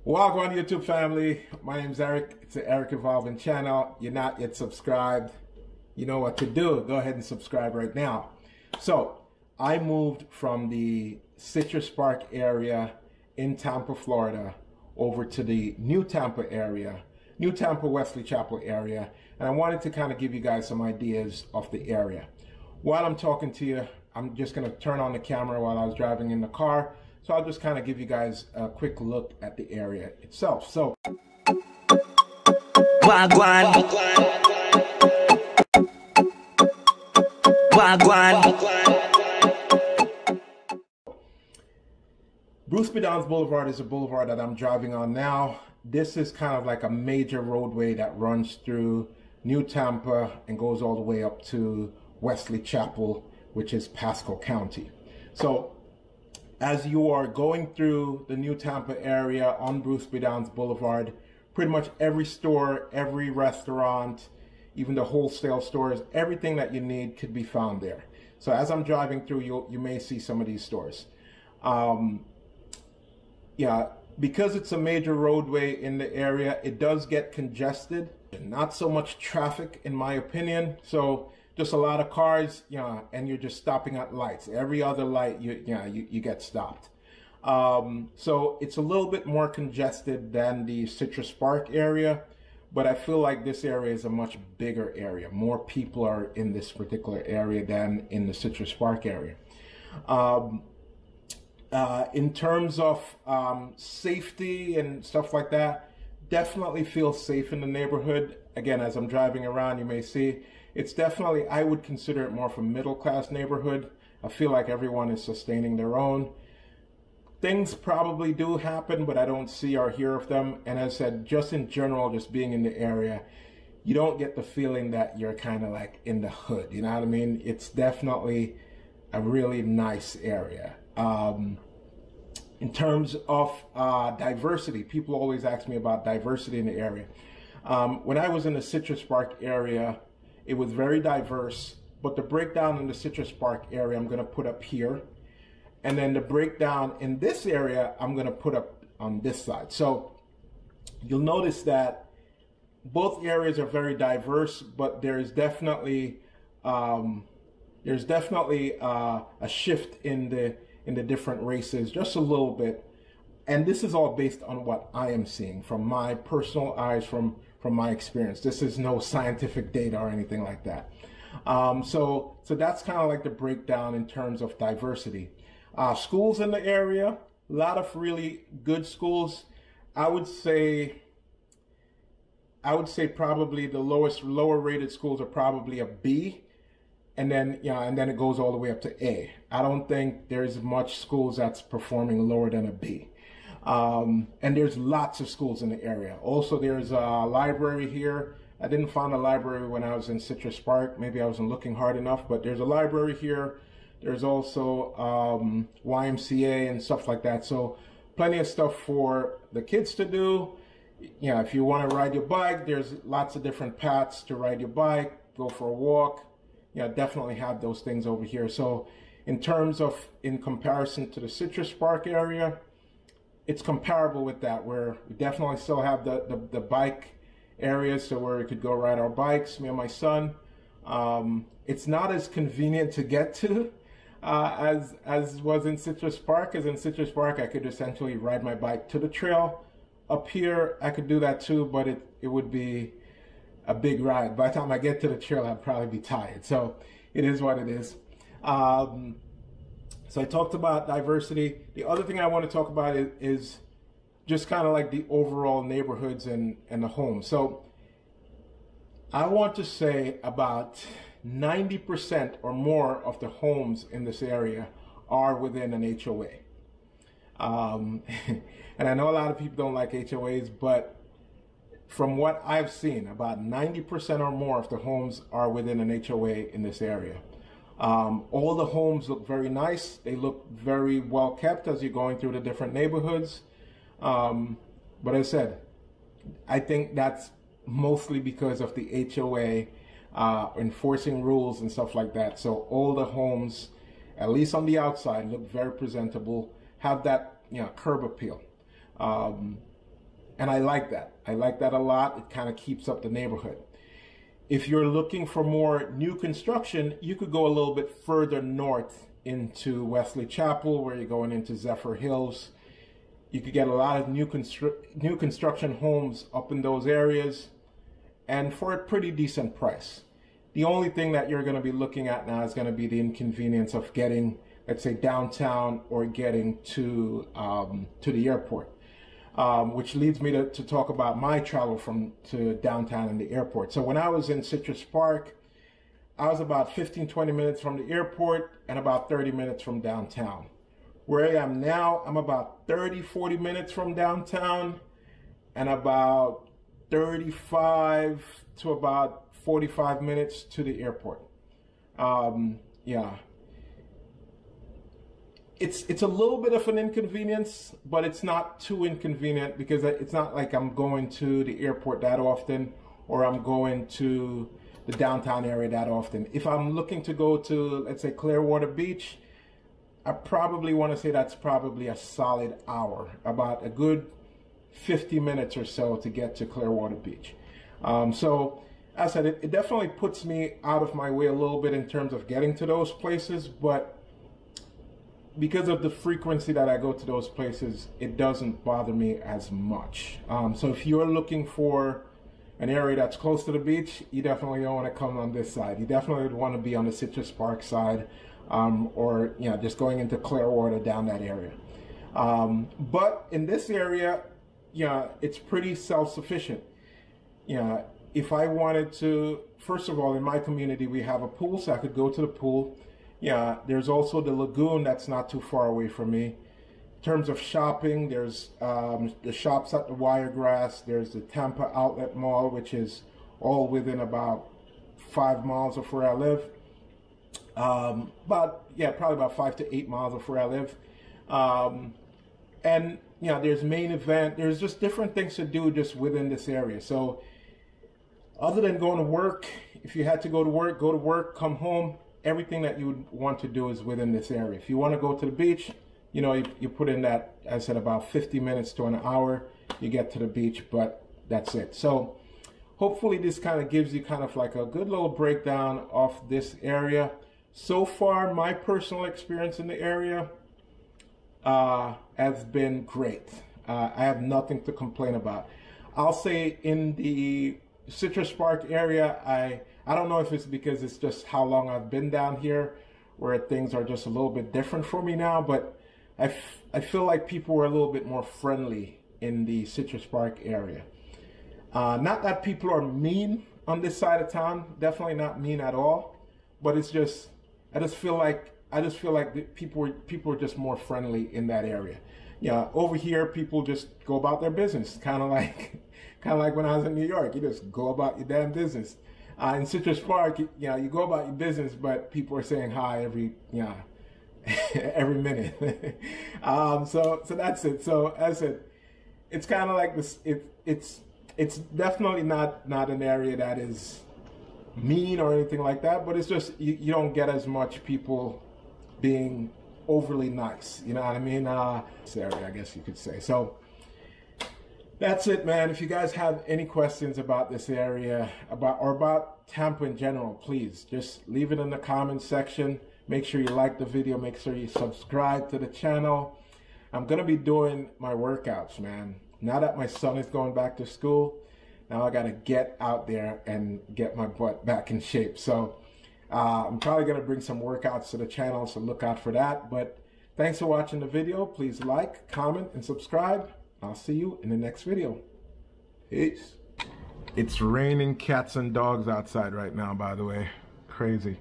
Welcome on YouTube family. My name is Eric. It's the Eric Evolving channel. You're not yet subscribed. You know what to do. Go ahead and subscribe right now. So I moved from the Citrus Park area in Tampa, Florida, over to the New Tampa area, New Tampa Wesley Chapel area. And I wanted to kind of give you guys some ideas of the area. While I'm talking to you, I'm just going to turn on the camera while I was driving in the car. So I'll just kind of give you guys a quick look at the area itself. So, Wagwan. Bruce B. Downs Boulevard is a boulevard that I'm driving on now. This is kind of like a major roadway that runs through New Tampa and goes all the way up to Wesley Chapel, which is Pasco County. So as you are going through the New Tampa area on Bruce B. Downs Boulevard, pretty much every store, every restaurant, even the wholesale stores, everything that you need could be found there. So as I'm driving through, you may see some of these stores. Yeah, because it's a major roadway in the area, it does get congested. Not so much traffic, in my opinion. So just a lot of cars, and you're just stopping at lights. Every other light, you get stopped. So it's a little bit more congested than the Citrus Park area, but I feel like this area is a much bigger area. More people are in this particular area than in the Citrus Park area. In terms of safety and stuff like that, definitely feel safe in the neighborhood. Again, as I'm driving around, you may see, it's definitely, I would consider it more of a middle-class neighborhood. I feel like everyone is sustaining their own. Things probably do happen, but I don't see or hear of them. And as I said, just in general, just being in the area, you don't get the feeling that you're kind of like in the hood. You know what I mean? It's definitely a really nice area. In terms of diversity, people always ask me about diversity in the area. When I was in the Citrus Park area, it was very diverse, but the breakdown in the Citrus Park area I'm going to put up here, and then the breakdown in this area I'm going to put up on this side. So you'll notice that both areas are very diverse, but there's definitely a shift in the different races, just a little bit. And this is all based on what I am seeing from my personal eyes, from my experience. This is no scientific data or anything like that. So that's kind of like the breakdown in terms of diversity. Schools in the area, a lot of really good schools. I would say probably the lower rated schools are probably a B. And then, it goes all the way up to A. I don't think there's much schools that's performing lower than a B. And there's lots of schools in the area. Also, there's a library here. I didn't find a library when I was in Citrus Park. Maybe I wasn't looking hard enough, but there's a library here. There's also YMCA and stuff like that. So plenty of stuff for the kids to do. If you want to ride your bike, there's lots of different paths to ride your bike, go for a walk. Definitely have those things over here. So in terms of, in comparison to the Citrus Park area, it's comparable with that, where we definitely still have the bike areas, so where we could go ride our bikes, me and my son. It's not as convenient to get to as was in Citrus Park. As in Citrus Park, I could essentially ride my bike to the trail. Up here, I could do that too, but it would be a big ride. By the time I get to the trail, I'd probably be tired. So it is what it is. So I talked about diversity. The other thing I want to talk about is just kind of like the overall neighborhoods and the homes. So I want to say about 90% or more of the homes in this area are within an HOA. And I know a lot of people don't like HOAs, but from what I've seen, about 90% or more of the homes are within an HOA in this area. All the homes look very nice. They look very well kept as you're going through the different neighborhoods. But as I said, I think that's mostly because of the HOA enforcing rules and stuff like that. So all the homes, at least on the outside, look very presentable, have that curb appeal. And I like that. I like that a lot. It kind of keeps up the neighborhood. If you're looking for more new construction, you could go a little bit further north into Wesley Chapel, where you're going into Zephyr Hills. You could get a lot of new construction homes up in those areas, and for a pretty decent price. The only thing that you're going to be looking at now is going to be the inconvenience of getting, let's say, downtown or getting to the airport, which leads me to talk about my travel to downtown and the airport. So when I was in Citrus Park, I was about 15-20 minutes from the airport and about 30 minutes from downtown. Where I am now, I'm about 30-40 minutes from downtown and about 35 to about 45 minutes to the airport. Yeah. It's a little bit of an inconvenience, but it's not too inconvenient because it's not like I'm going to the airport that often or I'm going to the downtown area that often. If I'm looking to go to, let's say, Clearwater Beach, I probably want to say that's probably a solid hour, about a good 50 minutes or so to get to Clearwater Beach. So as I said, it definitely puts me out of my way a little bit in terms of getting to those places, but because of the frequency that I go to those places, it doesn't bother me as much. So if you're looking for an area that's close to the beach, you definitely don't want to come on this side. You definitely would want to be on the Citrus Park side, or just going into Clearwater down that area. But in this area, it's pretty self-sufficient. If I wanted to, first of all, in my community, we have a pool, so I could go to the pool. There's also the lagoon that's not too far away from me. In terms of shopping, there's the shops at the Wiregrass. There's the Tampa Outlet Mall, which is all within about 5 miles of where I live. Probably about 5 to 8 miles of where I live. And there's Main Event. There's just different things to do just within this area. So other than going to work, if you had to go to work, come home, everything that you would want to do is within this area. If you want to go to the beach, you put in that, as I said, about 50 minutes to an hour, you get to the beach, but that's it. So hopefully this kind of gives you kind of like a good little breakdown of this area. So far, my personal experience in the area has been great. I have nothing to complain about. I'll say in the Citrus Park area, I don't know if it's because it's just how long I've been down here where things are just a little bit different for me now, but I feel like people were a little bit more friendly in the Citrus Park area. Not that people are mean on this side of town, definitely not mean at all, but it's just, I just feel like the people are just more friendly in that area. Over here people just go about their business, kind of like when I was in New York. You just go about your damn business. In Citrus Park, you go about your business, but people are saying hi every every minute. So that's it. So as I said, it's kind of like this. It's definitely not an area that is mean or anything like that, but it's just you don't get as much people being overly nice. You know what I mean? This area, I guess you could say. So that's it, man. If you guys have any questions about this area, about Tampa in general, please just leave it in the comments section. Make sure you like the video. Make sure you subscribe to the channel. I'm going to be doing my workouts, man. Now that my son is going back to school, now I got to get out there and get my butt back in shape. So I'm probably going to bring some workouts to the channel, so look out for that. But thanks for watching the video. Please like, comment, and subscribe. I'll see you in the next video. Peace. It's raining cats and dogs outside right now, by the way. Crazy.